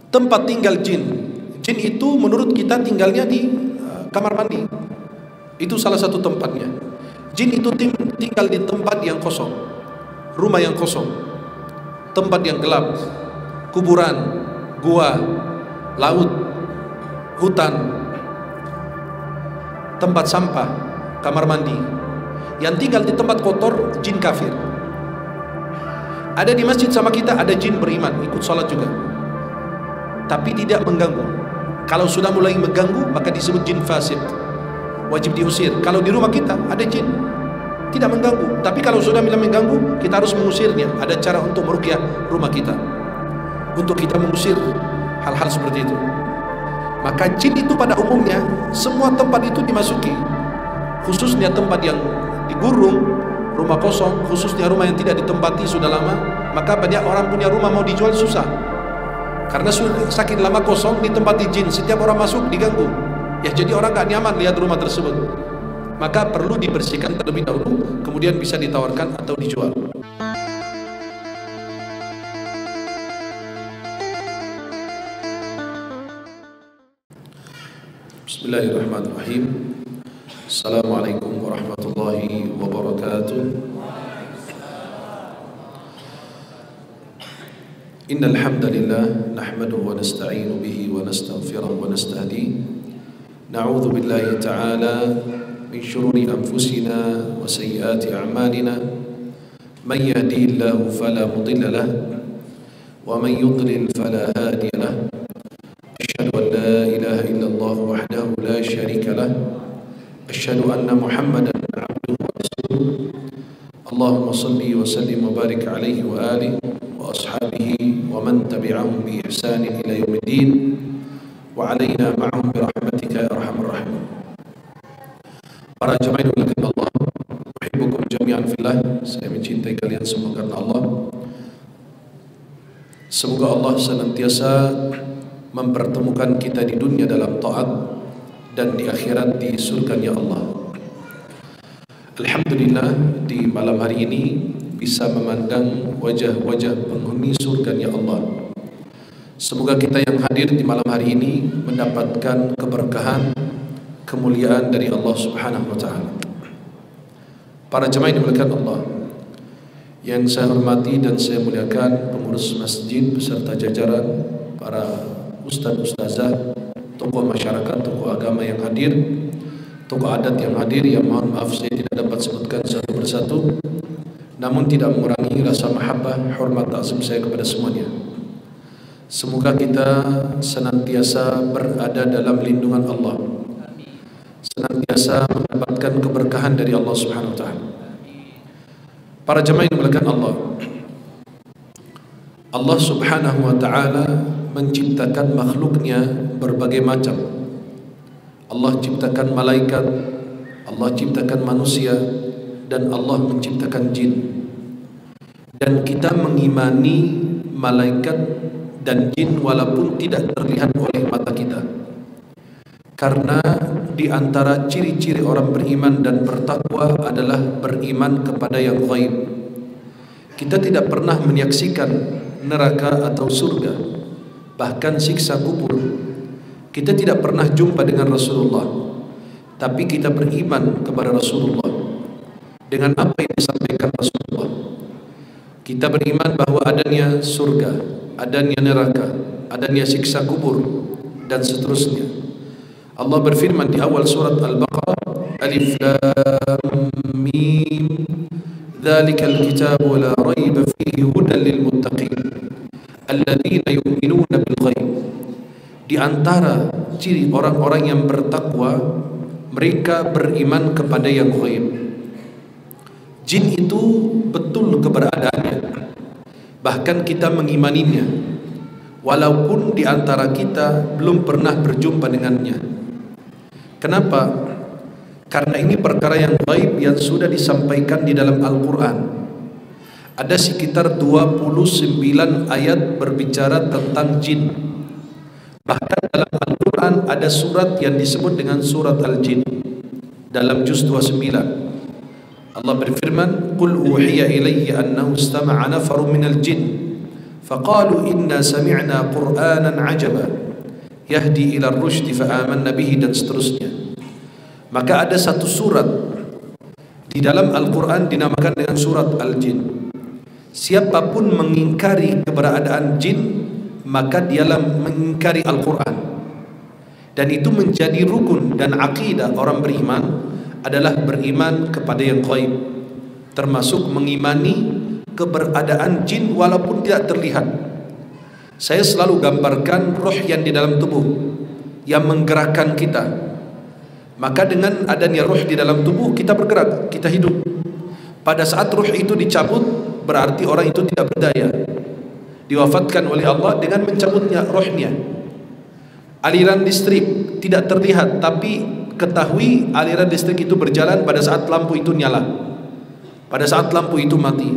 tempat tinggal jin. Jin itu menurut kita tinggalnya di kamar mandi. Itu salah satu tempatnya. Jin itu tinggal di tempat yang kosong, rumah yang kosong, tempat yang gelap, kuburan, gua, laut, hutan, tempat sampah, kamar mandi. Yang tinggal di tempat kotor jin kafir. Ada di masjid sama kita, ada jin beriman, ikut sholat juga, tapi tidak mengganggu. Kalau sudah mulai mengganggu, maka disebut jin fasik, wajib diusir. Kalau di rumah kita ada jin, tidak mengganggu, tapi kalau sudah mulai mengganggu, kita harus mengusirnya. Ada cara untuk meruqyah rumah kita, untuk kita mengusir hal-hal seperti itu. Maka jin itu pada umumnya semua tempat itu dimasuki, khususnya tempat yang digurung, rumah kosong, khususnya rumah yang tidak ditempati sudah lama. Maka banyak orang punya rumah mau dijual susah, karena saking lama kosong ditempati jin, setiap orang masuk diganggu. Ya, jadi orang gak nyaman lihat rumah tersebut. Maka perlu dibersihkan terlebih dahulu, kemudian bisa ditawarkan atau dijual. Bismillahirrahmanirrahim. Assalamualaikum warahmatullahi wabarakatuh. Innal hamdalillah nahmaduhu wa nasta'inu bihi wa nastaghfiruhu wa nastahdihi. Na'udzu billahi ta'ala min shururi anfusina wa sayyiati a'malina. Man yahdihillahu fala mudilla lahu wa man yudlil fala hadiya lahu. Asyhadu an la ilaha illallah wahdahu la syarika lahu. Asyhadu anna Muhammadan abduhu wa rasuluh. Allahumma salli wa sallim wa barik alaihi wa alihi wa ashabihi wa man tabi'ahum bi ihsanin ila yaumiddin wa alaina ma'ahum bi rahmatika ya arhamar rahimin. Para jemaah yang dimuliakan Allah, uhibbukum jami'an fillah. Saya mencintai kalian semua karena Allah. Semoga Allah senantiasa mempertemukan kita di dunia dalam taat dan di akhirat di surganya Allah. Alhamdulillah, di malam hari ini bisa memandang wajah-wajah penghuni surganya Allah. Semoga kita yang hadir di malam hari ini mendapatkan keberkahan, kemuliaan dari Allah Subhanahu wa taala. Para jemaah yang dimuliakan Allah, yang saya hormati dan saya muliakan pengurus masjid beserta jajaran, para ustaz-ustazah, tokoh masyarakat, tokoh agama yang hadir, tokoh adat yang hadir, yang mohon maaf saya tidak dapat sebutkan satu persatu, namun tidak mengurangi rasa mahabbah, hormat, ta'zim saya kepada semuanya. Semoga kita senantiasa berada dalam lindungan Allah, senantiasa mendapatkan keberkahan dari Allah Subhanahu wa taala. Para jemaah yang dimuliakan Allah, Allah Subhanahu wa taala menciptakan makhluknya berbagai macam. Allah ciptakan malaikat, Allah ciptakan manusia, dan Allah menciptakan jin. Dan kita mengimani malaikat dan jin walaupun tidak terlihat oleh mata kita, karena di antara ciri-ciri orang beriman dan bertakwa adalah beriman kepada yang ghaib. Kita tidak pernah menyaksikan neraka atau surga, bahkan siksa kubur. Kita tidak pernah jumpa dengan Rasulullah, tapi kita beriman kepada Rasulullah dengan apa yang disampaikan Rasulullah. Kita beriman bahwa adanya surga, adanya neraka, adanya siksa kubur, dan seterusnya. Allah berfirman di awal surat Al-Baqarah, Alif Lam Mim, Dzalikal kitabu la raiba fihi hudan lil muttaqin alladzina yu'minuna bil ghaib. Di antara ciri orang-orang yang bertakwa, mereka beriman kepada yang ghaib. Jin itu betul keberadaannya, bahkan kita mengimaninya, walaupun di antara kita belum pernah berjumpa dengannya. Kenapa? Karena ini perkara yang ghaib yang sudah disampaikan di dalam Al-Quran. Ada sekitar 29 ayat berbicara tentang jin. Bahkan dalam Al-Quran ada surat yang disebut dengan surat Al-Jin, dalam juz 29. Allah berfirman, Qul uhiya ilayya annahu istama'a nafarun minal jin faqalu inna sami'na qur'anan ajaba yahdi ila ar-rusydi fa amanna bihi, dan seterusnya. Maka ada satu surat di dalam Al-Quran dinamakan dengan surat Al-Jin. Siapapun mengingkari keberadaan jin, maka dialah mengingkari Al-Quran. Dan itu menjadi rukun dan akidah orang beriman adalah beriman kepada yang gaib, termasuk mengimani keberadaan jin walaupun tidak terlihat. Saya selalu gambarkan roh yang di dalam tubuh yang menggerakkan kita. Maka dengan adanya roh di dalam tubuh, kita bergerak, kita hidup. Pada saat roh itu dicabut, berarti orang itu tidak berdaya, diwafatkan oleh Allah dengan mencabutnya rohnya. Aliran listrik tidak terlihat, tapi ketahui aliran listrik itu berjalan pada saat lampu itu nyala, pada saat lampu itu mati.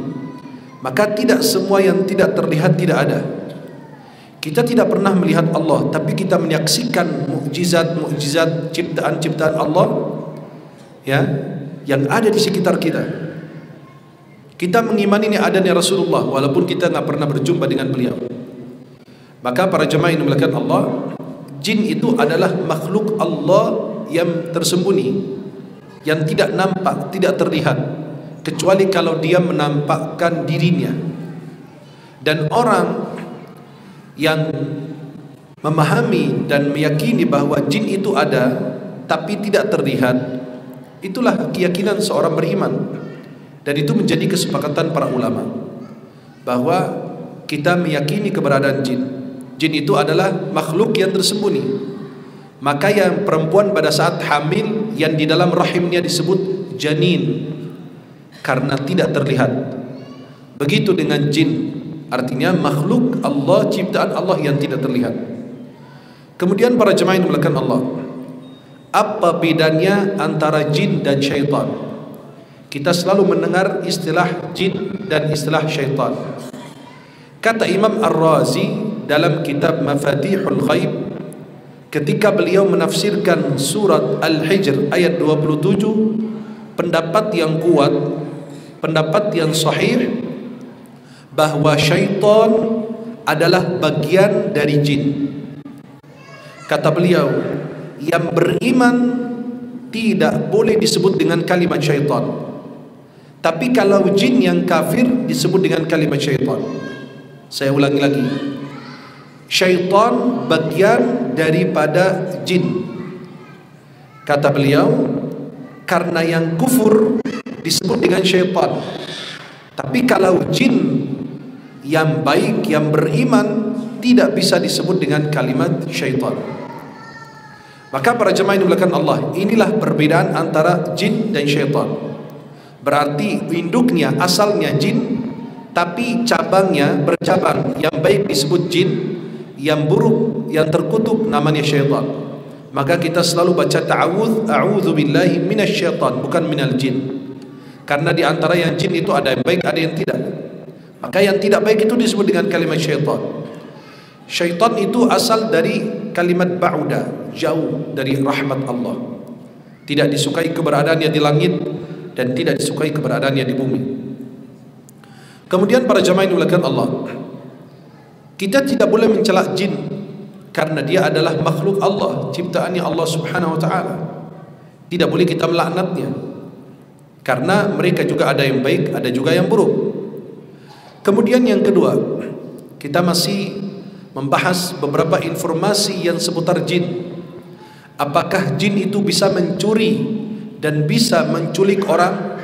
Maka tidak semua yang tidak terlihat tidak ada. Kita tidak pernah melihat Allah, tapi kita menyaksikan mukjizat-mukjizat ciptaan-ciptaan Allah, ya, yang ada di sekitar kita. Kita mengimani ini adanya Rasulullah walaupun kita tidak pernah berjumpa dengan beliau. Maka para jemaah yang dimuliakan Allah, jin itu adalah makhluk Allah yang tersembunyi, yang tidak nampak, tidak terlihat, kecuali kalau dia menampakkan dirinya. Dan orang yang memahami dan meyakini bahwa jin itu ada tapi tidak terlihat, itulah keyakinan seorang beriman. Dan itu menjadi kesepakatan para ulama bahwa kita meyakini keberadaan jin. Jin itu adalah makhluk yang tersembunyi. Maka yang perempuan pada saat hamil, yang di dalam rahimnya disebut janin, karena tidak terlihat. Begitu dengan jin, artinya makhluk Allah, ciptaan Allah yang tidak terlihat. Kemudian para jemaah yang dimuliakan Allah, apa bedanya antara jin dan syaitan? Kita selalu mendengar istilah jin dan istilah syaitan. Kata Imam Ar-Razi dalam kitab Mafatihul Ghaib, ketika beliau menafsirkan surat Al-Hijr ayat 27, pendapat yang kuat, pendapat yang sahih, bahwa syaitan adalah bagian dari jin. Kata beliau, yang beriman tidak boleh disebut dengan kalimat syaitan, tapi kalau jin yang kafir disebut dengan kalimat syaitan. Saya ulangi lagi, syaitan bagian daripada jin. Kata beliau, karena yang kufur disebut dengan syaitan, tapi kalau jin yang baik, yang beriman, tidak bisa disebut dengan kalimat syaitan. Maka para jemaah yang dimuliakan Allah, inilah perbedaan antara jin dan syaitan. Berarti induknya asalnya jin, tapi cabangnya bercabang. Yang baik disebut jin, yang buruk, yang terkutuk namanya syaitan. Maka kita selalu baca ta'awudz, a'udzu billahi minasyaitan, bukan minal jin. Karena di antara yang jin itu ada yang baik, ada yang tidak. Maka yang tidak baik itu disebut dengan kalimat syaitan. Syaitan itu asal dari kalimat ba'uda, jauh dari rahmat Allah. Tidak disukai keberadaannya di langit dan tidak disukai keberadaannya di bumi. Kemudian para jemaah yang dimuliakan Allah, kita tidak boleh mencela jin karena dia adalah makhluk Allah, ciptaannya Allah Subhanahu wa taala. Tidak boleh kita melaknatnya karena mereka juga ada yang baik, ada juga yang buruk. Kemudian yang kedua, kita masih membahas beberapa informasi yang seputar jin. Apakah jin itu bisa mencuri dan bisa menculik orang?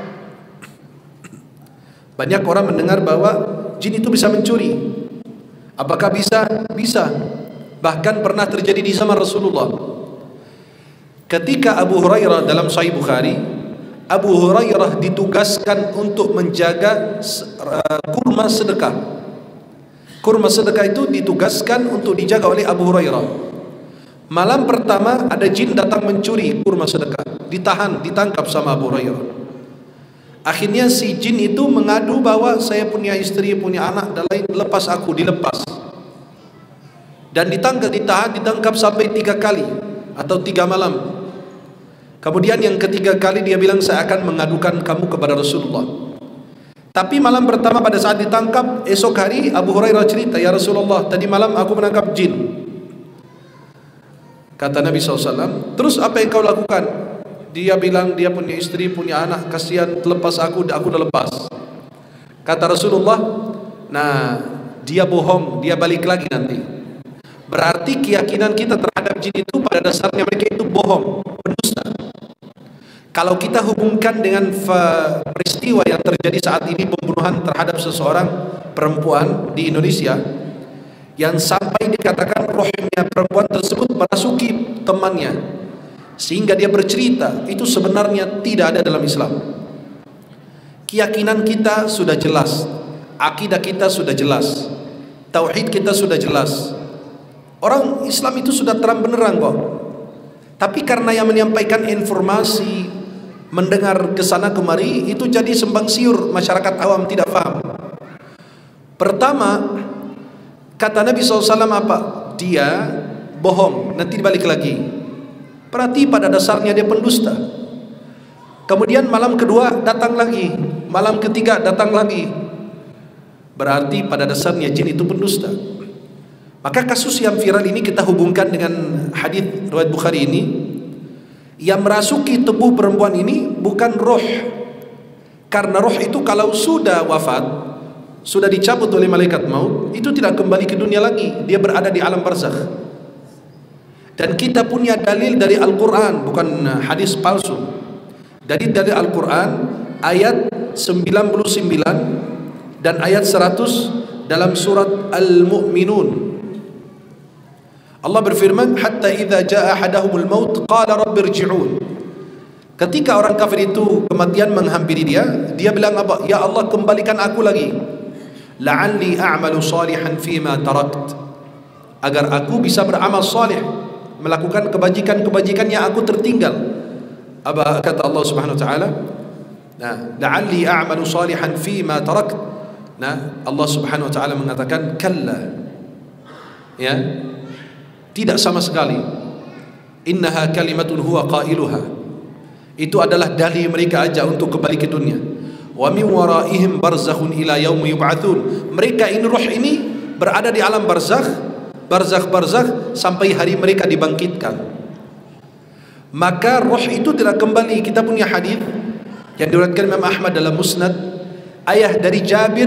Banyak orang mendengar bahwa jin itu bisa mencuri. Apakah bisa? Bisa. Bahkan pernah terjadi di zaman Rasulullah. Ketika Abu Hurairah dalam Sahih Bukhari, Abu Hurairah ditugaskan untuk menjaga kurma sedekah. Kurma sedekah itu ditugaskan untuk dijaga oleh Abu Hurairah. Malam pertama ada jin datang mencuri kurma sedekah, ditahan, ditangkap sama Abu Hurairah. Akhirnya si jin itu mengadu bahwa saya punya istri, punya anak dan lain, lepas aku, dilepas. Dan ditahan, ditangkap sampai 3 kali atau 3 malam. Kemudian yang ketiga kali dia bilang, saya akan mengadukan kamu kepada Rasulullah. Tapi malam pertama pada saat ditangkap, esok hari Abu Hurairah cerita, "Ya Rasulullah, tadi malam aku menangkap jin." Kata Nabi SAW, "Terus apa yang kau lakukan?" Dia bilang dia punya istri, punya anak, kasihan, lepas aku udah lepas. Kata Rasulullah, "Nah, dia bohong, dia balik lagi nanti." Berarti keyakinan kita terhadap jin itu pada dasarnya mereka itu bohong, pendusta. Kalau kita hubungkan dengan peristiwa yang terjadi saat ini, pembunuhan terhadap seseorang perempuan di Indonesia, yang sampai dikatakan rohnya perempuan tersebut merasuki temannya sehingga dia bercerita, itu sebenarnya tidak ada dalam Islam. Keyakinan kita sudah jelas, akidah kita sudah jelas, tauhid kita sudah jelas. Orang Islam itu sudah terang benderang kok. Tapi karena yang menyampaikan informasi, mendengar kesana kemari, itu jadi sembang siur, masyarakat awam tidak paham. Pertama, kata Nabi SAW apa? Dia bohong, nanti dibalik lagi. Berarti pada dasarnya dia pendusta. Kemudian malam kedua datang lagi, malam ketiga datang lagi. Berarti pada dasarnya jin itu pendusta. Maka kasus yang viral ini kita hubungkan dengan hadis riwayat Bukhari ini. Yang merasuki tubuh perempuan ini bukan roh, karena roh itu kalau sudah wafat, sudah dicabut oleh malaikat maut, itu tidak kembali ke dunia lagi, dia berada di alam barzakh. Dan kita punya dalil dari Al-Quran, bukan hadis palsu. Dalil dari Al-Quran ayat 99 dan ayat 100 dalam surat Al-Mu'minun. Allah berfirman, "Hatta idza jaa ahadahumul maut qala rabbirji'un." Ketika orang kafir itu kematian menghampiri dia bilang apa? "Ya Allah, kembalikan aku lagi. La'alli a'malu salihan fima tarakt." Agar aku bisa beramal saleh, melakukan kebajikan-kebajikan yang aku tertinggal. Apa kata Allah Subhanahu wa taala? Nah, la'alli a'malu salihan fima tarakt. Nah, Allah Subhanahu wa taala mengatakan kalla. Ya. Tidak sama sekali. Innaha kalimatun huwa qailuha. Itu adalah dalih mereka aja untuk kembali ke dunia. Wa min waraihim barzakhun ila yaumi yub'atsun. Mereka ini roh ini berada di alam barzakh, barzakh sampai hari mereka dibangkitkan. Maka roh itu tidak kembali. Kita punya hadis yang diriwayatkan Imam Ahmad dalam Musnad, ayah dari Jabir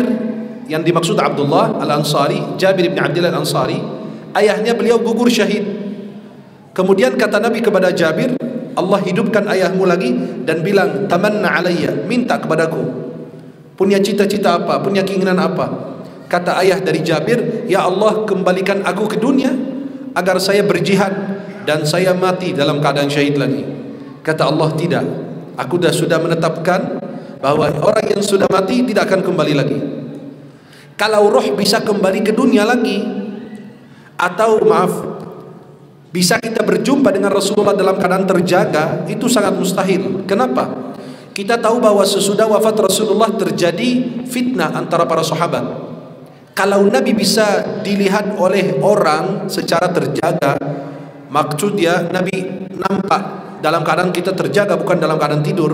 yang dimaksud Abdullah Al-Ansari, Jabir bin Abdullah Al-Ansari, ayahnya beliau gugur syahid. Kemudian kata Nabi kepada Jabir, "Allah hidupkan ayahmu lagi dan bilang, tamanna alayya, minta kepadaku. Punya cita-cita apa? Punya keinginan apa?" Kata ayah dari Jabir, "Ya Allah, kembalikan aku ke dunia agar saya berjihad dan saya mati dalam keadaan syahid lagi." Kata Allah, "Tidak. Aku sudah menetapkan bahwa orang yang sudah mati tidak akan kembali lagi." Kalau roh bisa kembali ke dunia lagi, atau bisa kita berjumpa dengan Rasulullah dalam keadaan terjaga, itu sangat mustahil. Kenapa? Kita tahu bahwa sesudah wafat Rasulullah terjadi fitnah antara para sahabat. Kalau Nabi bisa dilihat oleh orang secara terjaga, maksudnya Nabi nampak dalam keadaan kita terjaga, bukan dalam keadaan tidur,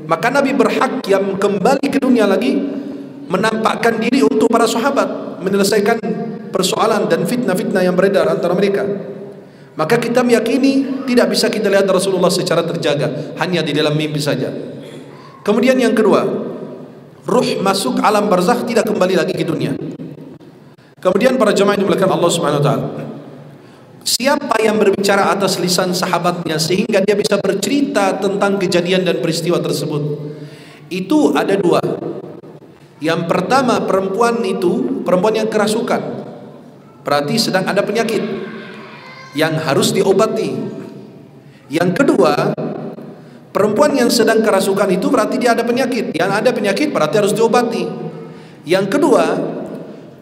maka Nabi berhak yang kembali ke dunia lagi, menampakkan diri untuk para sahabat, menyelesaikan persoalan dan fitnah-fitnah yang beredar antara mereka. Maka kita meyakini tidak bisa kita lihat Rasulullah secara terjaga, hanya di dalam mimpi saja. Kemudian yang kedua, ruh masuk alam barzakh tidak kembali lagi ke dunia. Kemudian para jemaah yang dimuliakan Allah Subhanahu wa taala, siapa yang berbicara atas lisan sahabatnya sehingga dia bisa bercerita tentang kejadian dan peristiwa tersebut? Itu ada dua. Yang pertama, perempuan yang kerasukan, berarti sedang ada penyakit yang harus diobati. Yang kedua, perempuan yang sedang kerasukan itu berarti dia ada penyakit. Yang ada penyakit berarti harus diobati. Yang kedua,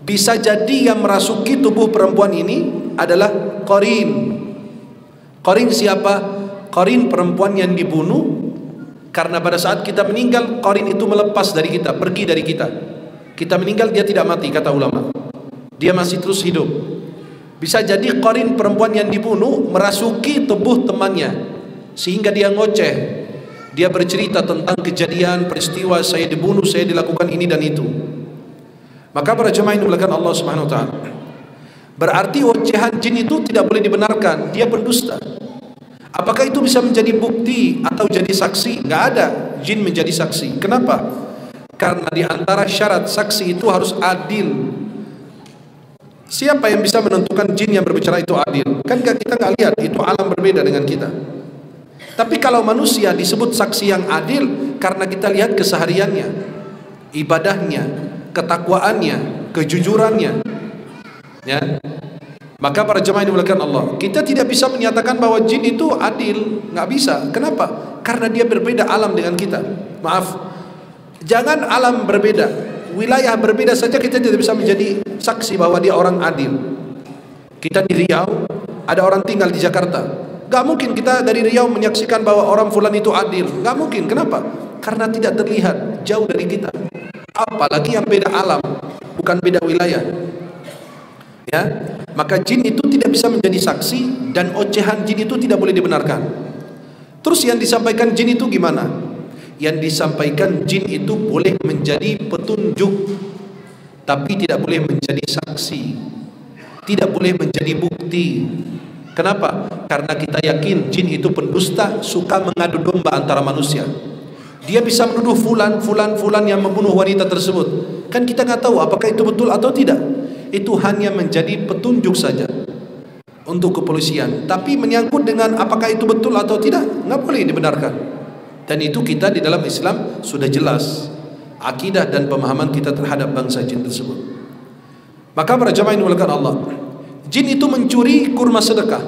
bisa jadi yang merasuki tubuh perempuan ini adalah qarin. Qarin siapa? Qarin perempuan yang dibunuh. Karena pada saat kita meninggal, qarin itu melepas dari kita, pergi dari kita. Kita meninggal, dia tidak mati, kata ulama. Dia masih terus hidup. Bisa jadi qarin perempuan yang dibunuh merasuki tubuh temannya, sehingga dia ngoceh, Dia bercerita tentang kejadian, peristiwa, saya dibunuh, saya dilakukan ini dan itu. Maka para jemaah yang dimuliakan Allah Subhanahu wa taala, berarti ocehan jin itu tidak boleh dibenarkan, dia pendusta. Apakah itu bisa menjadi bukti atau jadi saksi? Nggak ada jin menjadi saksi. Kenapa? Karena di antara syarat saksi itu harus adil. Siapa yang bisa menentukan jin yang berbicara itu adil? Kan kita nggak lihat, itu alam berbeda dengan kita. Tapi kalau manusia disebut saksi yang adil, karena kita lihat kesehariannya, ibadahnya, ketakwaannya, kejujurannya, ya. Maka para jemaah yang dimuliakan Allah, kita tidak bisa menyatakan bahwa jin itu adil, nggak bisa. Kenapa? Karena dia berbeda alam dengan kita. Maaf, jangan alam berbeda, wilayah berbeda saja kita tidak bisa menjadi saksi bahwa dia orang adil. Kita di Riau, ada orang tinggal di Jakarta, nggak mungkin kita dari Riau menyaksikan bahwa orang fulan itu adil, nggak mungkin. Kenapa? Karena tidak terlihat, jauh dari kita. Apalagi yang beda alam, bukan beda wilayah. Ya, maka jin itu tidak bisa menjadi saksi dan ocehan jin itu tidak boleh dibenarkan. Terus yang disampaikan jin itu gimana? Yang disampaikan jin itu boleh menjadi petunjuk, tapi tidak boleh menjadi saksi, tidak boleh menjadi bukti. Kenapa? Karena kita yakin jin itu pendusta, suka mengadu domba antara manusia. Dia bisa menuduh fulan yang membunuh wanita tersebut. Kan kita nggak tahu apakah itu betul atau tidak. Itu hanya menjadi petunjuk saja untuk kepolisian. Tapi menyangkut dengan apakah itu betul atau tidak, nggak boleh dibenarkan. Dan itu kita di dalam Islam sudah jelas akidah dan pemahaman kita terhadap bangsa jin tersebut. Maka para jemaah yang dimuliakan Allah, jin itu mencuri kurma sedekah.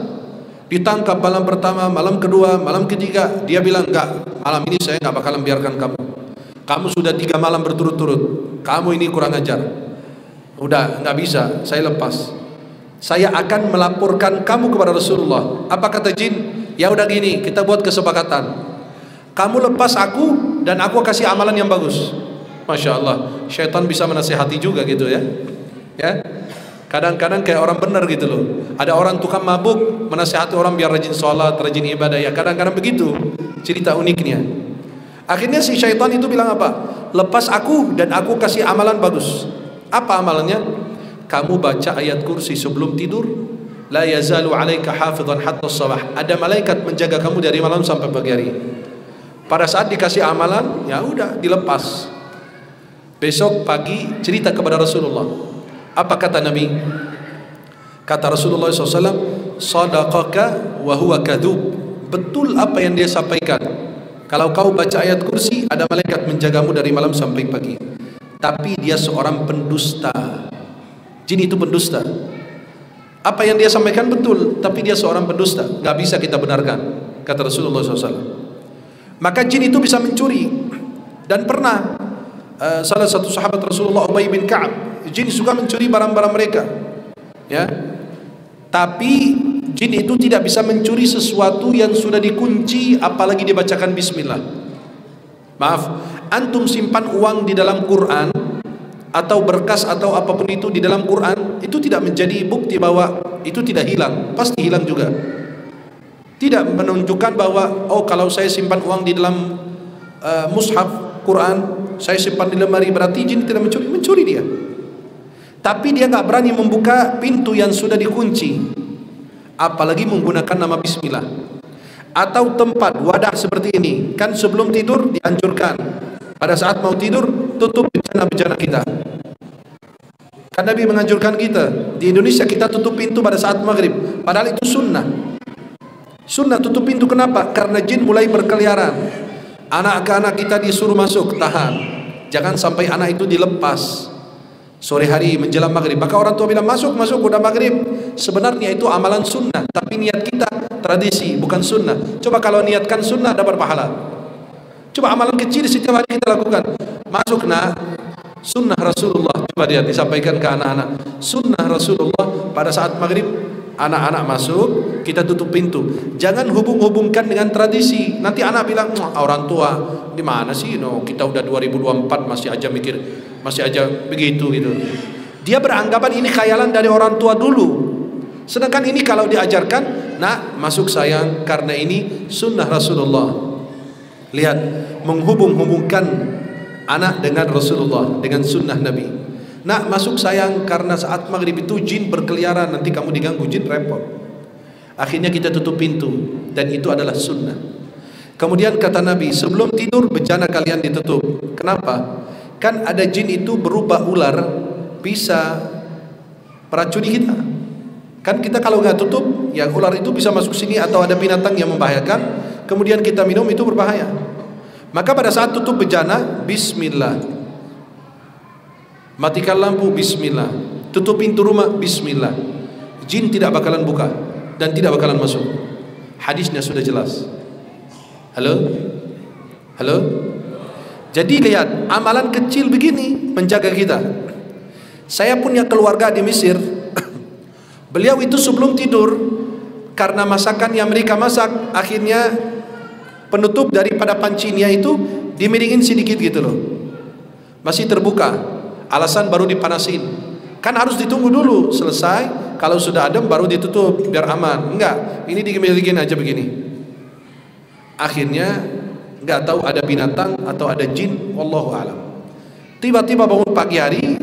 Ditangkap malam pertama, malam kedua, malam ketiga, dia bilang enggak, malam ini saya nggak bakalan biarkan kamu. Kamu sudah 3 malam berturut-turut, kamu ini kurang ajar. Udah nggak bisa, saya lepas. Saya akan melaporkan kamu kepada Rasulullah. Apa kata jin? Ya udah gini, kita buat kesepakatan. Kamu lepas aku dan aku kasih amalan yang bagus. Masya Allah, syaitan bisa menasihati juga gitu ya. Ya, kadang-kadang kayak orang benar gitu loh. Ada orang tukang mabuk menasihati orang biar rajin sholat, rajin ibadah. Ya kadang-kadang begitu cerita uniknya. Akhirnya si syaitan itu bilang apa? Lepas aku dan aku kasih amalan bagus. Apa amalannya? Kamu baca ayat kursi sebelum tidur. La yazalu alaika hafidhan hatta sabah. Ada malaikat menjaga kamu dari malam sampai pagi hari. Pada saat dikasih amalan, ya udah dilepas. Besok pagi cerita kepada Rasulullah. Apa kata Nabi? Kata Rasulullah SAW, sadaqaka wa huwa kadhub. Betul apa yang dia sampaikan. Kalau kau baca ayat kursi, ada malaikat menjagamu dari malam sampai pagi. Tapi dia seorang pendusta. Jin itu pendusta. Apa yang dia sampaikan betul, tapi dia seorang pendusta, nggak bisa kita benarkan, kata Rasulullah SAW. Maka jin itu bisa mencuri. Dan pernah salah satu sahabat Rasulullah, Ubay bin Ka'ab, jin suka mencuri barang-barang mereka. Ya, tapi jin itu tidak bisa mencuri sesuatu yang sudah dikunci, apalagi dibacakan Bismillah. Maaf, antum simpan uang di dalam Quran atau berkas atau apapun itu di dalam Quran, itu tidak menjadi bukti bahwa itu tidak hilang, pasti hilang juga. Tidak menunjukkan bahwa oh kalau saya simpan uang di dalam mushaf Quran, saya simpan di lemari, berarti jin tidak mencuri. Mencuri dia, tapi dia nggak berani membuka pintu yang sudah dikunci, apalagi menggunakan nama Bismillah. Atau tempat wadah seperti ini, kan sebelum tidur dianjurkan pada saat mau tidur tutup bejana-bejana kita. Kan Nabi menganjurkan kita. Di Indonesia kita tutup pintu pada saat maghrib, padahal itu sunnah. Sunnah tutup pintu, kenapa? Karena jin mulai berkeliaran. Anak-anak kita disuruh masuk, tahan, jangan sampai anak itu dilepas sore hari menjelang maghrib. Maka orang tua bilang masuk udah maghrib. Sebenarnya itu amalan sunnah, tapi niat kita tradisi bukan sunnah. Coba kalau niatkan sunnah dapat pahala. Coba amalan kecil setiap hari kita lakukan. Masuk nak, sunnah Rasulullah. Coba dia disampaikan ke anak-anak. Sunnah Rasulullah pada saat maghrib, anak-anak masuk, kita tutup pintu. Jangan hubung-hubungkan dengan tradisi. Nanti anak bilang, orang tua di mana sih? No, kita udah 2024 masih aja mikir, masih aja begitu gitu. Dia beranggapan ini khayalan dari orang tua dulu. Sedangkan ini kalau diajarkan, nak masuk sayang, karena ini sunnah Rasulullah. Lihat, menghubung-hubungkan anak dengan Rasulullah, dengan sunnah Nabi. Nak, masuk sayang, karena saat maghrib itu jin berkeliaran, nanti kamu diganggu jin, repot. Akhirnya kita tutup pintu, dan itu adalah sunnah. Kemudian kata Nabi, sebelum tidur bejana kalian ditutup. Kenapa? Kan ada jin itu berubah ular, bisa meracuni kita. Kan kita kalau nggak tutup, ya ular itu bisa masuk sini, atau ada binatang yang membahayakan, kemudian kita minum, itu berbahaya. Maka pada saat tutup bejana, bismillah. Matikan lampu, bismillah. Tutup pintu rumah, bismillah. Jin tidak bakalan buka dan tidak bakalan masuk. Hadisnya sudah jelas. Halo? Halo? Jadi lihat, amalan kecil begini menjaga kita. Saya punya keluarga di Mesir. Beliau itu sebelum tidur, karena masakan yang mereka masak, akhirnya penutup daripada pancinya itu dimiringin sedikit gitu loh, masih terbuka. Alasan baru dipanasin. Kan harus ditunggu dulu selesai, kalau sudah adem baru ditutup biar aman. Enggak, ini dimiringin aja begini. Akhirnya enggak tahu ada binatang atau ada jin, wallahu alam. Tiba-tiba bangun pagi hari,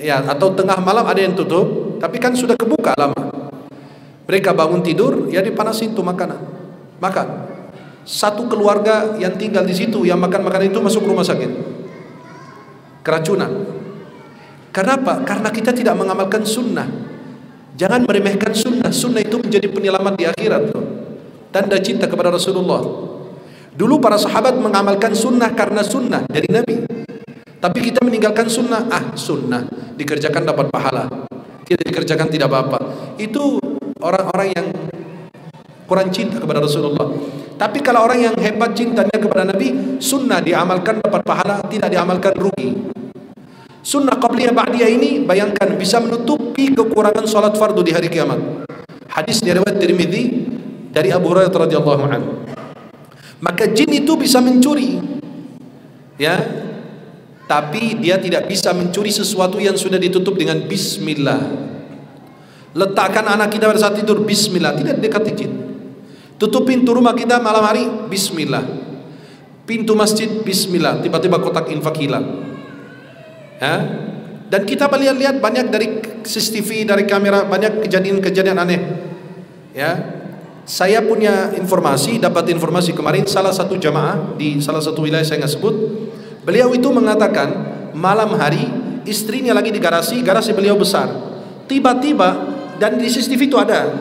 ya, atau tengah malam ada yang tutup, tapi kan sudah kebuka lama. Mereka bangun tidur, ya dipanasin tuh makanan, makan. Satu keluarga yang tinggal di situ yang makan makanan itu masuk rumah sakit, keracunan. Kenapa? Karena kita tidak mengamalkan sunnah. Jangan meremehkan sunnah. Sunnah itu menjadi penyelamat di akhirat tuh. Tanda cinta kepada Rasulullah. Dulu para sahabat mengamalkan sunnah karena sunnah dari Nabi. Tapi kita meninggalkan sunnah. Sunnah dikerjakan dapat pahala, tidak dikerjakan tidak apa-apa. Itu orang-orang yang kurang cinta kepada Rasulullah. Tapi kalau orang yang hebat cintanya kepada Nabi, sunnah diamalkan dapat pahala, tidak diamalkan rugi. Sunnah qabliyah ba'diyah ini, bayangkan, bisa menutupi kekurangan salat fardu di hari kiamat. Hadis dari riwayat Tirmidzi dari Abu Hurairah radhiyallahu anhu. Maka jin itu bisa mencuri, ya, tapi dia tidak bisa mencuri sesuatu yang sudah ditutup dengan bismillah. Letakkan anak kita pada saat tidur, bismillah, tidak dekati jin. Tutup pintu rumah kita malam hari, bismillah. Pintu masjid, bismillah. Tiba-tiba kotak infak hilang. Ya? Dan kita melihat banyak dari CCTV, dari kamera, banyak kejadian-kejadian aneh. Ya, saya punya informasi, dapat informasi kemarin, salah satu jamaah di salah satu wilayah saya nggak sebut, beliau itu mengatakan malam hari istrinya lagi di garasi beliau besar. Tiba-tiba, dan di CCTV itu ada,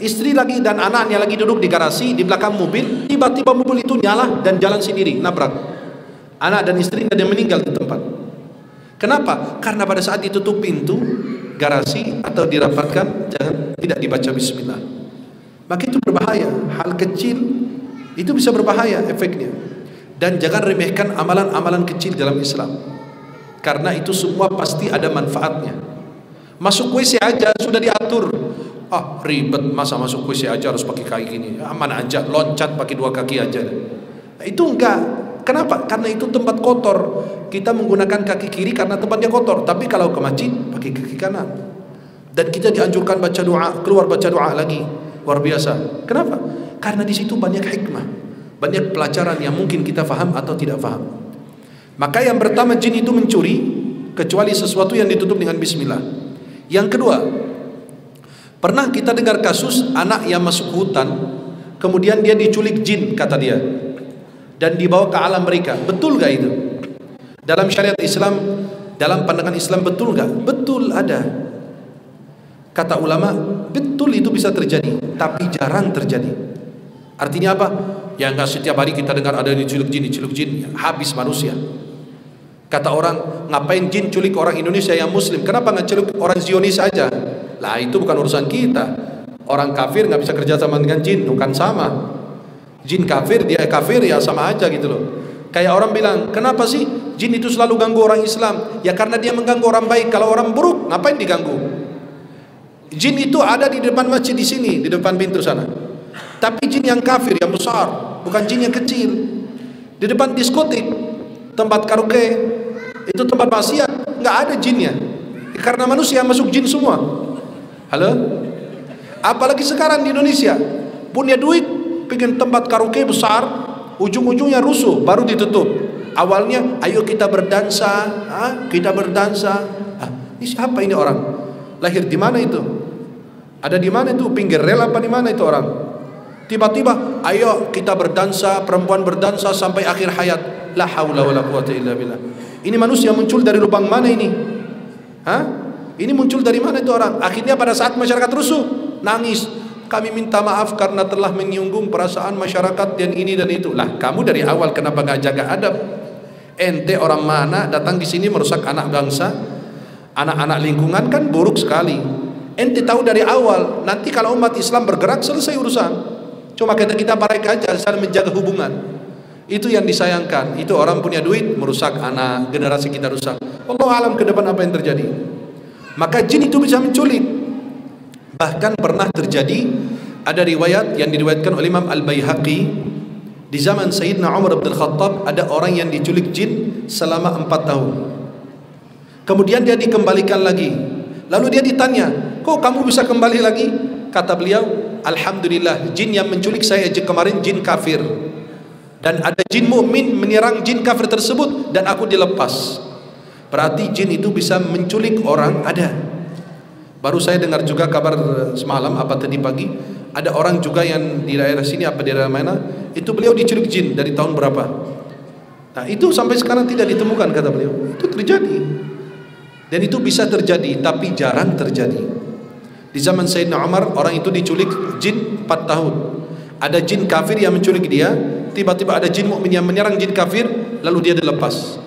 istri lagi dan anaknya lagi duduk di garasi di belakang mobil. Tiba-tiba mobil itu nyala dan jalan sendiri, nabrak. Anak dan istrinya, dia meninggal di tempat. Kenapa? Karena pada saat ditutup pintu garasi atau dirapatkan, tidak dibaca bismillah. Maka itu berbahaya. Hal kecil itu bisa berbahaya efeknya. Dan jangan remehkan amalan-amalan kecil dalam Islam, karena itu semua pasti ada manfaatnya. Masuk WC aja sudah diatur. Ribet, masa masuk WC aja harus pakai kaki gini? Aman aja, loncat pakai 2 kaki aja. Itu enggak. Kenapa? Karena itu tempat kotor. Kita menggunakan kaki kiri karena tempatnya kotor. Tapi kalau ke masjid pakai kaki kanan. Dan kita dianjurkan baca doa, keluar baca doa lagi. Luar biasa. Kenapa? Karena di situ banyak hikmah, banyak pelajaran yang mungkin kita faham atau tidak faham. Maka yang pertama, jin itu mencuri kecuali sesuatu yang ditutup dengan bismillah. Yang kedua, pernah kita dengar kasus anak yang masuk hutan, kemudian dia diculik jin kata dia, dan dibawa ke alam mereka. Betul gak itu? Dalam syariat Islam, dalam pandangan Islam, betul gak? Betul, ada. Kata ulama, betul itu bisa terjadi, tapi jarang terjadi. Artinya apa? Ya gak setiap hari kita dengar ada diculik jin, habis manusia. Kata orang, ngapain jin culik orang Indonesia yang muslim? Kenapa gak culik orang Zionis aja? Lah itu bukan urusan kita. Orang kafir gak bisa kerja sama dengan jin, bukan sama. Jin kafir, dia kafir, ya sama aja gitu loh. Kayak orang bilang, kenapa sih jin itu selalu ganggu orang Islam? Ya karena dia mengganggu orang baik. Kalau orang buruk, ngapain diganggu? Jin itu ada di depan masjid di sini, di depan pintu sana. Tapi jin yang kafir, yang besar, bukan jin yang kecil. Di depan diskotik, tempat karaoke, itu tempat maksiat, nggak ada jinnya. Karena manusia masuk jin semua. Halo? Apalagi sekarang di Indonesia, punya duit, bikin tempat karaoke besar, ujung-ujungnya rusuh, baru ditutup. Awalnya, ayo kita berdansa, kita berdansa. Ini siapa ini orang? Lahir di mana itu? Ada di mana itu? Pinggir rel apa di mana itu orang? Tiba-tiba, ayo kita berdansa, perempuan berdansa sampai akhir hayat. La haula wala quwata illa billah. Ini manusia muncul dari lubang mana ini? Ini muncul dari mana itu orang? Akhirnya pada saat masyarakat rusuh, nangis. Kami minta maaf karena telah menyinggung perasaan masyarakat dan ini dan itu. Lah, kamu dari awal kenapa gak jaga adab? Ente orang mana datang di sini merusak anak bangsa, anak-anak lingkungan, kan buruk sekali. Ente tahu dari awal, nanti kalau umat Islam bergerak selesai urusan. Cuma kita baik aja, saling menjaga hubungan. Itu yang disayangkan. Itu orang punya duit merusak anak, generasi kita rusak. Wallahu alam ke depan apa yang terjadi. Maka jin itu bisa menculik. Bahkan pernah terjadi, ada riwayat yang diriwayatkan oleh Imam Al-Baihaqi, di zaman Sayyidina Umar bin Khattab ada orang yang diculik jin selama 4 tahun. Kemudian dia dikembalikan lagi. Lalu dia ditanya, kok kamu bisa kembali lagi? Kata beliau, alhamdulillah, jin yang menculik saya kemarin jin kafir, dan ada jin mukmin menyerang jin kafir tersebut dan aku dilepas. Berarti jin itu bisa menculik orang, ada. Baru saya dengar juga kabar semalam apa tadi pagi, ada orang juga yang di daerah sini apa di daerah mana, itu beliau diculik jin dari tahun berapa. Nah, itu sampai sekarang tidak ditemukan kata beliau. Itu terjadi. Dan itu bisa terjadi tapi jarang terjadi. Di zaman Sayyidina Umar orang itu diculik jin 4 tahun. Ada jin kafir yang menculik dia, tiba-tiba ada jin mukmin yang menyerang jin kafir, lalu dia dilepas.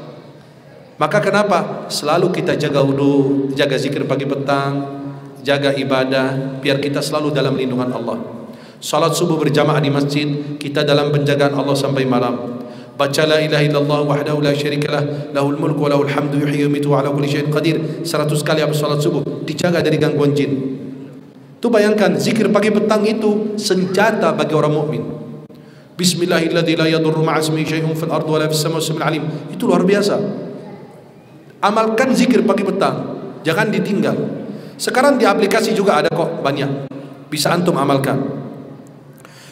Maka kenapa? Selalu kita jaga wudu, jaga zikir pagi petang, jaga ibadah, biar kita selalu dalam lindungan Allah. Salat subuh berjamaah di masjid, kita dalam penjagaan Allah sampai malam. Baca la ilaha illallah wahdahu la syarikalah, lahul mulku wa lahul hamdu yuhyi wa yumiitu wa ala kulli syai'in qadir. 100 kali habis salat subuh, dijaga dari gangguan jin. Tuh bayangkan, zikir pagi petang itu senjata bagi orang mukmin. Bismillahilladzi la yadurru ma'a ismihi syai'un fil ardi wa la fis samaa'i was-sami'ul 'alim. Itu luar biasa. Amalkan zikir pagi petang, jangan ditinggal. Sekarang di aplikasi juga ada kok, banyak, bisa antum amalkan.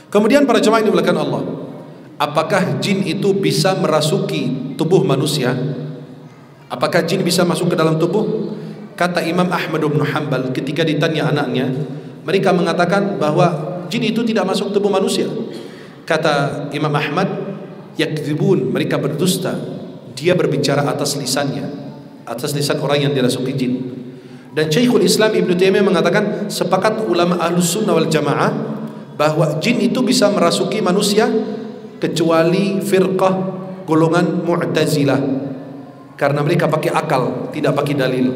Kemudian para jemaah yang dimuliakan Allah, apakah jin itu bisa merasuki tubuh manusia? Apakah jin bisa masuk ke dalam tubuh? Kata Imam Ahmad bin Hanbal ketika ditanya anaknya, mereka mengatakan bahwa jin itu tidak masuk tubuh manusia. Kata Imam Ahmad, yakdzibun, mereka berdusta. Dia berbicara atas lisannya, atas lisan orang yang dirasuki jin. Dan Syekhul Islam Ibn Taimiyah mengatakan, sepakat ulama Ahlus Sunnah wal Jamaah bahwa jin itu bisa merasuki manusia kecuali firqah golongan Mu'tazilah, karena mereka pakai akal, tidak pakai dalil.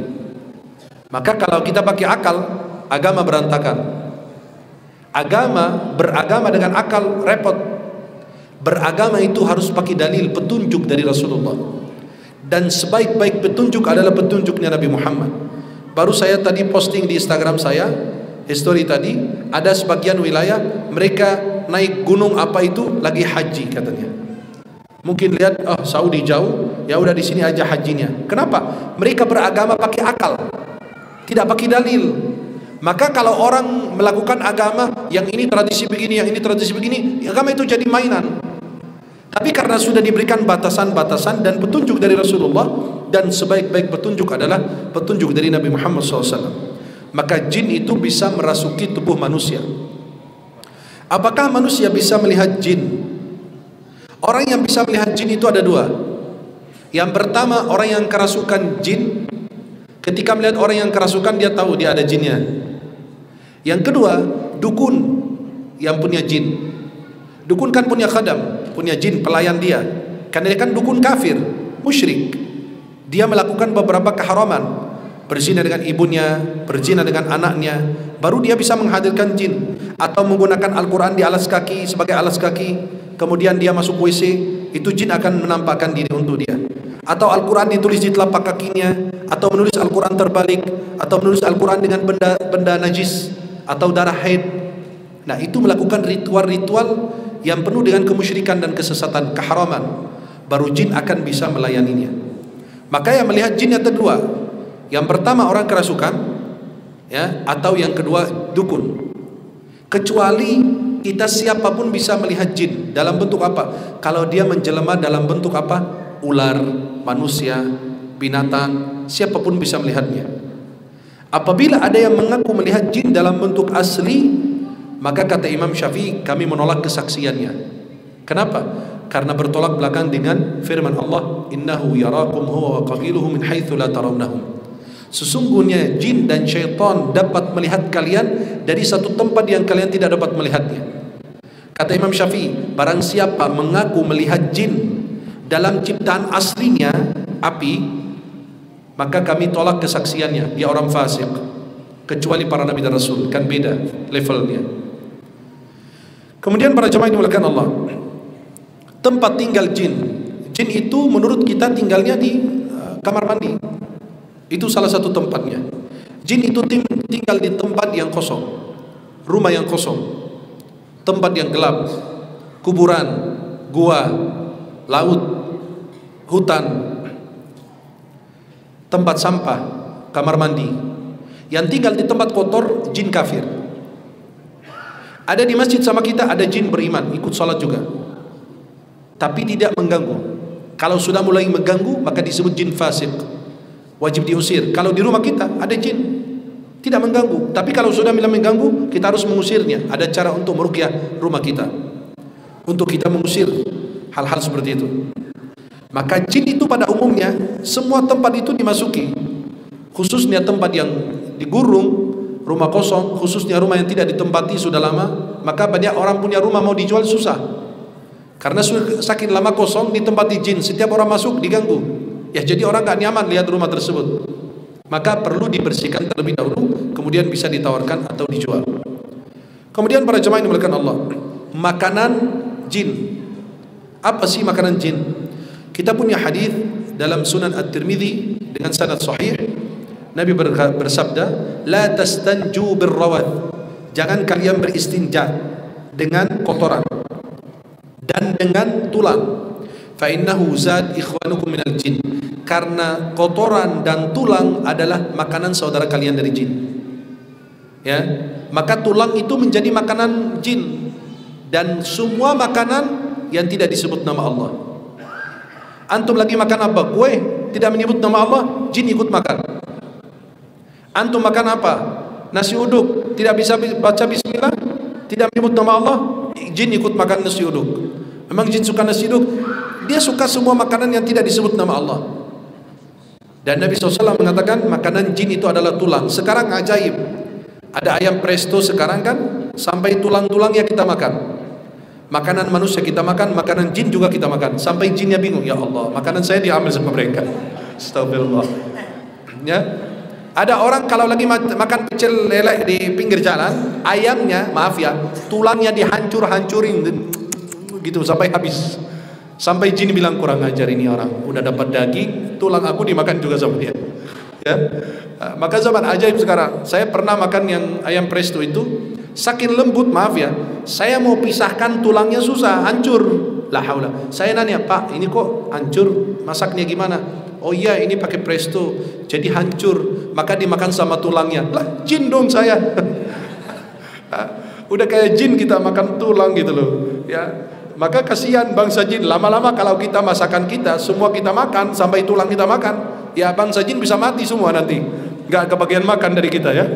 Maka kalau kita pakai akal, agama berantakan. Beragama dengan akal repot. Beragama itu harus pakai dalil, petunjuk dari Rasulullah. Dan sebaik-baik petunjuk adalah petunjuknya Nabi Muhammad. Baru saya tadi posting di Instagram saya, history tadi, ada sebagian wilayah mereka naik gunung apa itu lagi haji katanya. Mungkin lihat, Saudi jauh, ya udah di sini aja hajinya. Kenapa? Mereka beragama pakai akal, tidak pakai dalil. Maka kalau orang melakukan agama yang ini tradisi begini, yang ini tradisi begini, agama itu jadi mainan. Tapi karena sudah diberikan batasan-batasan dan petunjuk dari Rasulullah, dan sebaik-baik petunjuk adalah petunjuk dari Nabi Muhammad SAW, maka jin itu bisa merasuki tubuh manusia. Apakah manusia bisa melihat jin? Orang yang bisa melihat jin itu ada dua. Yang pertama, orang yang kerasukan jin, ketika melihat orang yang kerasukan dia tahu dia ada jinnya. Yang kedua, dukun yang punya jin. Dukun kan punya khadam, punya jin pelayan dia. Karena dia kan dukun kafir, musyrik. Dia melakukan beberapa keharaman, berzina dengan ibunya, berzina dengan anaknya, baru dia bisa menghadirkan jin. Atau menggunakan Al-Quran di alas kaki sebagai alas kaki, kemudian dia masuk WC, itu jin akan menampakkan diri untuk dia. Atau Al-Quran ditulis di telapak kakinya, atau menulis Al-Quran terbalik, atau menulis Al-Quran dengan benda najis atau darah haid. Nah, itu melakukan ritual-ritual yang penuh dengan kemusyrikan dan kesesatan, keharaman. Baru jin akan bisa melayaninya. Maka yang melihat jin yang kedua, yang pertama orang kerasukan, ya, atau yang kedua dukun. Kecuali kita siapapun bisa melihat jin. Dalam bentuk apa? Kalau dia menjelma dalam bentuk apa? Ular, manusia, binatang, siapapun bisa melihatnya. Apabila ada yang mengaku melihat jin dalam bentuk asli, maka kata Imam Syafi'i, kami menolak kesaksiannya. Kenapa? Karena bertolak belakang dengan firman Allah, innahu yarakum huwa wa qabiluhu min haitsu la tarawnahum. Sesungguhnya jin dan syaitan dapat melihat kalian dari satu tempat yang kalian tidak dapat melihatnya. Kata Imam Syafi'i, barang siapa mengaku melihat jin dalam ciptaan aslinya api, maka kami tolak kesaksiannya, dia orang fasik. Kecuali para nabi dan rasul, kan beda levelnya. Kemudian para jemaah yang dimuliakan Allah, tempat tinggal jin. Jin itu menurut kita tinggalnya di kamar mandi. Itu salah satu tempatnya. Jin itu tinggal di tempat yang kosong, rumah yang kosong, tempat yang gelap, kuburan, gua, laut, hutan, tempat sampah, kamar mandi. Yang tinggal di tempat kotor, jin kafir. Ada di masjid sama kita, ada jin beriman, ikut sholat juga, tapi tidak mengganggu. Kalau sudah mulai mengganggu, maka disebut jin fasik, wajib diusir. Kalau di rumah kita ada jin, tidak mengganggu, tapi kalau sudah mulai mengganggu, kita harus mengusirnya. Ada cara untuk meruqyah rumah kita, untuk kita mengusir hal-hal seperti itu. Maka jin itu pada umumnya semua tempat itu dimasuki, khususnya tempat yang digurung, rumah kosong, khususnya rumah yang tidak ditempati sudah lama. Maka banyak orang punya rumah mau dijual susah, karena saking lama kosong ditempati jin, setiap orang masuk diganggu. Ya jadi orang gak nyaman lihat rumah tersebut. Maka perlu dibersihkan terlebih dahulu, kemudian bisa ditawarkan atau dijual. Kemudian para jemaah yang dimuliakan Allah, makanan jin. Apa sih makanan jin? Kita punya hadis dalam Sunan At-Tirmidzi dengan sanad sahih. Nabi bersabda, la tastanju birrawath. Jangan kalian beristinja dengan kotoran dan dengan tulang. Fa innahu zad ikhwanukum minal jin. Karena kotoran dan tulang adalah makanan saudara kalian dari jin. Ya, maka tulang itu menjadi makanan jin, dan semua makanan yang tidak disebut nama Allah. Antum lagi makan apa? Kue, tidak menyebut nama Allah, jin ikut makan. Antum makan apa? Nasi uduk, tidak bisa baca bismillah, tidak menyebut nama Allah, jin ikut makan nasi uduk. Memang jin suka nasi uduk? Dia suka semua makanan yang tidak disebut nama Allah. Dan Nabi SAW mengatakan makanan jin itu adalah tulang. Sekarang ajaib, ada ayam presto sekarang kan, sampai tulang-tulangnya kita makan. Makanan manusia kita makan, makanan jin juga kita makan. Sampai jinnya bingung, ya Allah, makanan saya diambil sama mereka. Astagfirullah. Ya, ada orang kalau lagi makan pecel lele di pinggir jalan, ayamnya, maaf ya, tulangnya dihancur-hancurin gitu sampai habis. Sampai jin bilang, kurang ajar ini orang, udah dapat daging, tulang aku dimakan juga sama dia. Ya, maka zaman ajaib sekarang. Saya pernah makan yang ayam presto itu, saking lembut, maaf ya, saya mau pisahkan tulangnya susah, hancur. La haula. Saya nanya, Pak, ini kok hancur? Masaknya gimana? Oh iya, ini pakai presto, jadi hancur. Maka dimakan sama tulangnya. Lah, jin dong saya. Udah kayak jin kita makan tulang gitu loh. Ya. Maka kasihan bangsa jin, lama-lama kalau kita masakan kita, semua kita makan, sampai tulang kita makan, ya bangsa jin bisa mati semua nanti, nggak kebagian makan dari kita ya.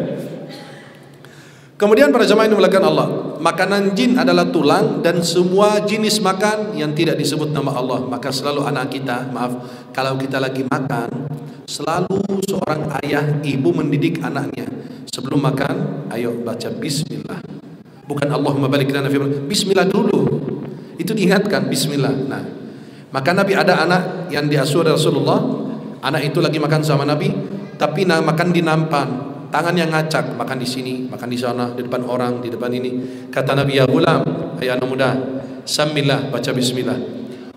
Kemudian para jemaah yang dimuliakan Allah, makanan jin adalah tulang dan semua jenis makan yang tidak disebut nama Allah. Maka selalu anak kita, maaf, kalau kita lagi makan, selalu seorang ayah, ibu mendidik anaknya, sebelum makan, ayo baca bismillah. Bukan Allahumma barik lana fi bismillah dulu. Itu diingatkan bismillah. Nah, maka Nabi ada anak yang diasuh Rasulullah. Anak itu lagi makan sama Nabi, tapi makan di nampan, tangan yang ngacak, makan di sini, makan di sana, di depan orang, di depan ini. Kata Nabi, ya gulam, hai anak muda, samillah, baca bismillah.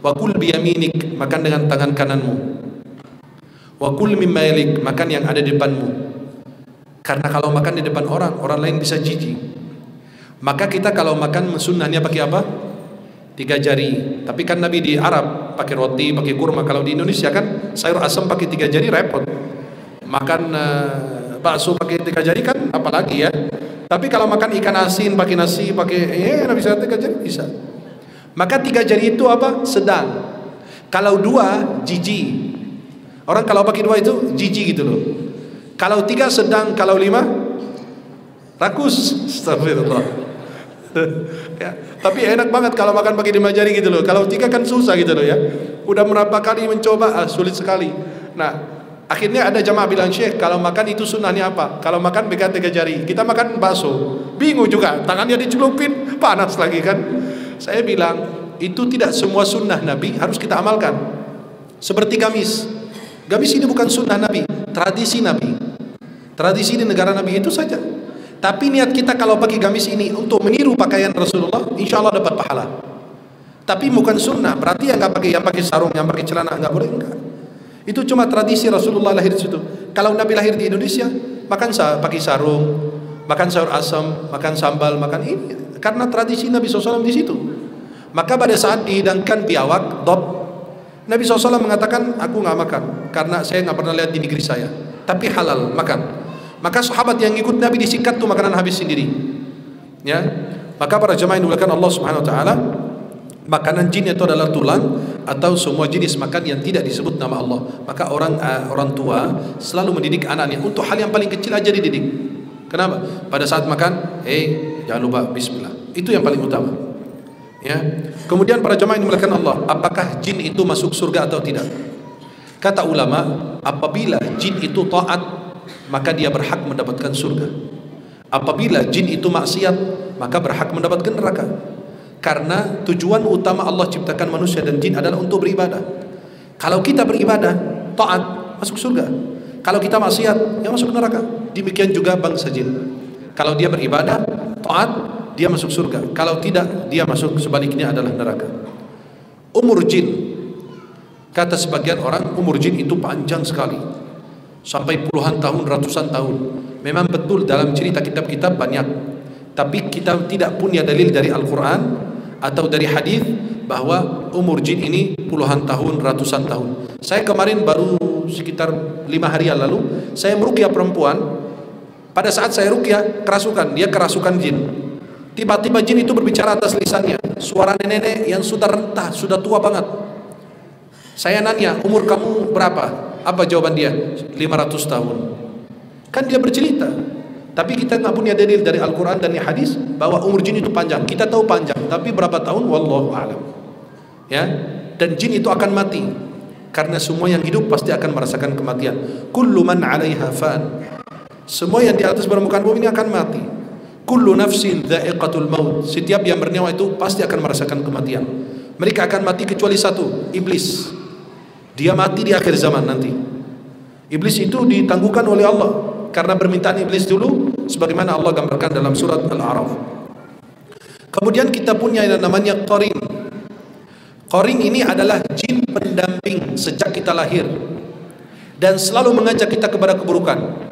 Wa kul biyaminik, makan dengan tangan kananmu. Wa kul mimma yalik, makan yang ada di depanmu. Karena kalau makan di depan orang, orang lain bisa jijik. Maka kita kalau makan sunnahnya pakai apa? 3 jari. Tapi kan Nabi di Arab pakai roti, pakai kurma. Kalau di Indonesia kan sayur asam pakai 3 jari repot. Makan bakso pakai 3 jari kan apalagi ya. Tapi kalau makan ikan asin pakai nasi, pakai Nabi SAW 3 jari bisa. Maka 3 jari itu apa? Sedang. Kalau 2 jiji. Orang kalau pakai 2 itu jiji gitu loh. Kalau 3 sedang, kalau 5 rakus. Astagfirullah. Ya, tapi enak banget kalau makan pakai 5 jari gitu loh. Kalau 3 kan susah gitu loh ya. Udah berapa kali mencoba, sulit sekali. Nah, akhirnya ada jamaah bilang, Syekh, kalau makan itu sunnahnya apa? Kalau makan pegang 3 jari. Kita makan bakso, bingung juga, tangannya dicelupin, panas lagi kan. Saya bilang, itu tidak semua sunnah Nabi harus kita amalkan. Seperti gamis. Gamis ini bukan sunnah Nabi, tradisi Nabi. Tradisi di negara Nabi itu saja. Tapi niat kita kalau pakai gamis ini untuk meniru pakaian Rasulullah, insya Allah dapat pahala. Tapi bukan sunnah, berarti yang pakai sarung, yang pakai celana nggak boleh, enggak. Itu cuma tradisi Rasulullah lahir di situ. Kalau Nabi lahir di Indonesia, makan pakai sarung, makan sayur asam, makan sambal, makan ini, karena tradisi Nabi SAW di situ. Maka pada saat dihidangkan biawak, dop, Nabi SAW mengatakan, aku nggak makan, karena saya nggak pernah lihat di negeri saya. Tapi halal, makan. Maka sahabat yang ikut Nabi disikat tuh makanan habis sendiri. Ya, maka para jemaah yang dimuliakan Allah Subhanahu Wa Taala, makanan jin itu adalah tulang atau semua jenis makan yang tidak disebut nama Allah. Maka orang tua selalu mendidik anaknya untuk hal yang paling kecil aja dididik. Kenapa? Pada saat makan, jangan lupa Bismillah. Itu yang paling utama. Ya. Kemudian para jemaah yang dimuliakan Allah, apakah jin itu masuk surga atau tidak? Kata ulama, apabila jin itu taat, maka dia berhak mendapatkan surga. Apabila jin itu maksiat, maka berhak mendapatkan neraka. Karena tujuan utama Allah ciptakan manusia dan jin adalah untuk beribadah. Kalau kita beribadah, taat, masuk surga. Kalau kita maksiat, ya masuk neraka. Demikian juga bangsa jin. Kalau dia beribadah, taat, dia masuk surga. Kalau tidak, dia masuk sebaliknya adalah neraka. Umur jin, kata sebagian orang, umur jin itu panjang sekali, sampai puluhan tahun, ratusan tahun. Memang betul dalam cerita kitab-kitab banyak, tapi kita tidak punya dalil dari Al-Quran atau dari hadis bahwa umur jin ini puluhan tahun, ratusan tahun. Saya kemarin baru sekitar 5 hari yang lalu, saya meruqyah perempuan. Pada saat saya ruqyah, kerasukan, dia kerasukan jin. Tiba-tiba jin itu berbicara atas lisannya, suara nenek-nenek yang sudah rentah, sudah tua banget. Saya nanya, umur kamu berapa? Apa jawaban dia? 500 tahun. Kan dia bercerita. Tapi kita nggak punya dalil dari Al-Quran dan hadis bahwa umur jin itu panjang. Kita tahu panjang, tapi berapa tahun? Wallahu a'lam. Ya, dan jin itu akan mati. Karena semua yang hidup pasti akan merasakan kematian. Kullu man 'alaiha fan. Semua yang di atas permukaan bumi ini akan mati. Kullu nafsin dha'iqatul maut. Setiap yang bernyawa itu pasti akan merasakan kematian. Mereka akan mati kecuali satu, iblis. Dia mati di akhir zaman nanti. Iblis itu ditangguhkan oleh Allah karena permintaan iblis dulu, sebagaimana Allah gambarkan dalam surat Al-A'raf. Kemudian kita punya yang namanya qarin. Qarin ini adalah jin pendamping sejak kita lahir dan selalu mengajak kita kepada keburukan.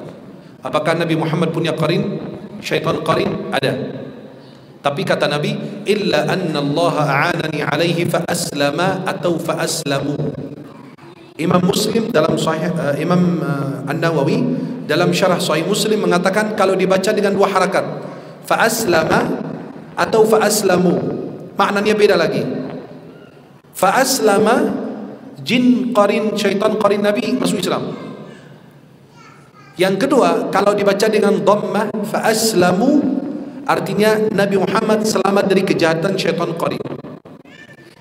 Apakah Nabi Muhammad punya qarin? Syaitan qarin? Ada. Tapi kata Nabi, illa anna Allah a'anani alaihi fa aslama atau fa aslamu. Imam Muslim dalam Sahih Imam An-Nawawi dalam syarah Sahih Muslim mengatakan kalau dibaca dengan 2 harakat, fa aslama atau fa aslamu, maknanya beda lagi. Fa aslama, jin qarin, syaitan qarin Nabi masuk Islam. Yang kedua, kalau dibaca dengan dhammah, fa aslamu, artinya Nabi Muhammad selamat dari kejahatan syaitan qarin.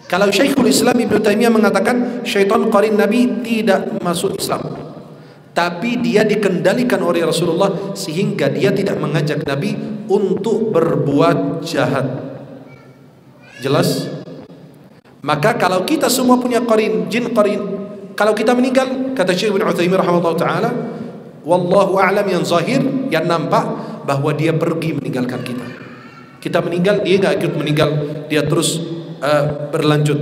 Kalau Syekhul Islam Ibnu Taimiyah mengatakan syaitan qarin Nabi tidak masuk Islam, tapi dia dikendalikan oleh Rasulullah sehingga dia tidak mengajak Nabi untuk berbuat jahat. Jelas? Maka kalau kita semua punya qarin, jin qarin, kalau kita meninggal, kata Syekh Ibnu Utsaimin rahimahullah taala, wallahu a'lam, yang zahir, yang nampak bahwa dia pergi meninggalkan kita. Kita meninggal, dia enggak ikut meninggal, dia terus berlanjut.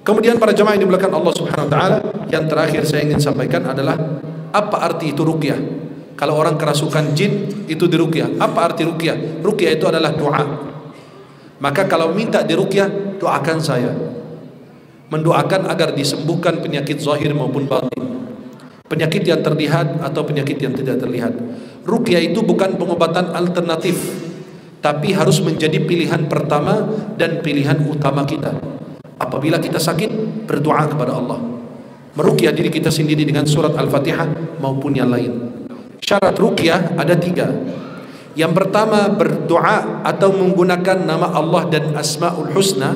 Kemudian para jemaah yang dimuliakan Allah Subhanahu wa taala, yang terakhir saya ingin sampaikan adalah apa arti itu ruqyah? Kalau orang kerasukan jin itu diruqyah. Apa arti ruqyah? Ruqyah itu adalah doa. Maka kalau minta diruqyah, doakan saya. Mendoakan agar disembuhkan penyakit zahir maupun batin. Penyakit yang terlihat atau penyakit yang tidak terlihat. Ruqyah itu bukan pengobatan alternatif, tapi harus menjadi pilihan pertama dan pilihan utama kita. Apabila kita sakit, berdoa kepada Allah, meruqyah diri kita sendiri dengan surat Al-Fatihah maupun yang lain. Syarat ruqyah ada 3. Yang pertama, berdoa atau menggunakan nama Allah dan Asmaul Husna,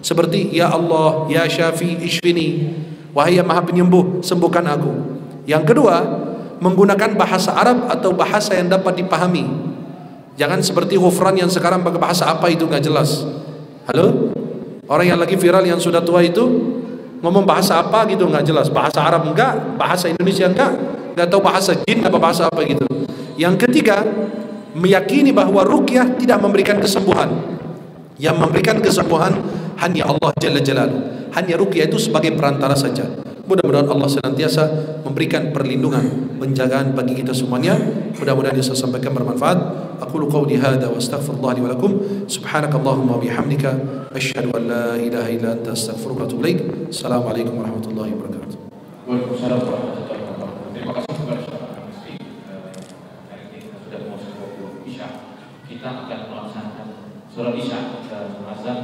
seperti ya Allah, ya Syafi, ishfini, wahai yang Maha Penyembuh, sembuhkan aku. Yang kedua, menggunakan bahasa Arab atau bahasa yang dapat dipahami. Jangan seperti Ghufran yang sekarang pakai bahasa apa itu nggak jelas. Halo? Orang yang lagi viral yang sudah tua itu ngomong bahasa apa gitu nggak jelas. Bahasa Arab enggak, bahasa Indonesia enggak, nggak tahu bahasa jin apa bahasa apa gitu. Yang ketiga, meyakini bahwa ruqyah tidak memberikan kesembuhan. Yang memberikan kesembuhan hanya Allah Jalla Jalaluhu. Hanya ruqyah itu sebagai perantara saja. Mudah-mudahan Allah senantiasa memberikan perlindungan, penjagaan bagi kita semuanya. Mudah-mudahan yang saya sampaikan bermanfaat. Aqulu qawli hadza wa astaghfirullah li wa lakum. Subhanakallahumma wa bihamdika asyhadu an la ilaha illa anta astaghfiruka wa atubu ilaik. Assalamualaikum warahmatullahi wabarakatuh. Waalaikumsalam warahmatullahi wabarakatuh. Terima kasih kepada Ustaz Rizky. Hari ini kita sudah mau 10 Isya. Kita akan melaksanakan sholat Isya dan azan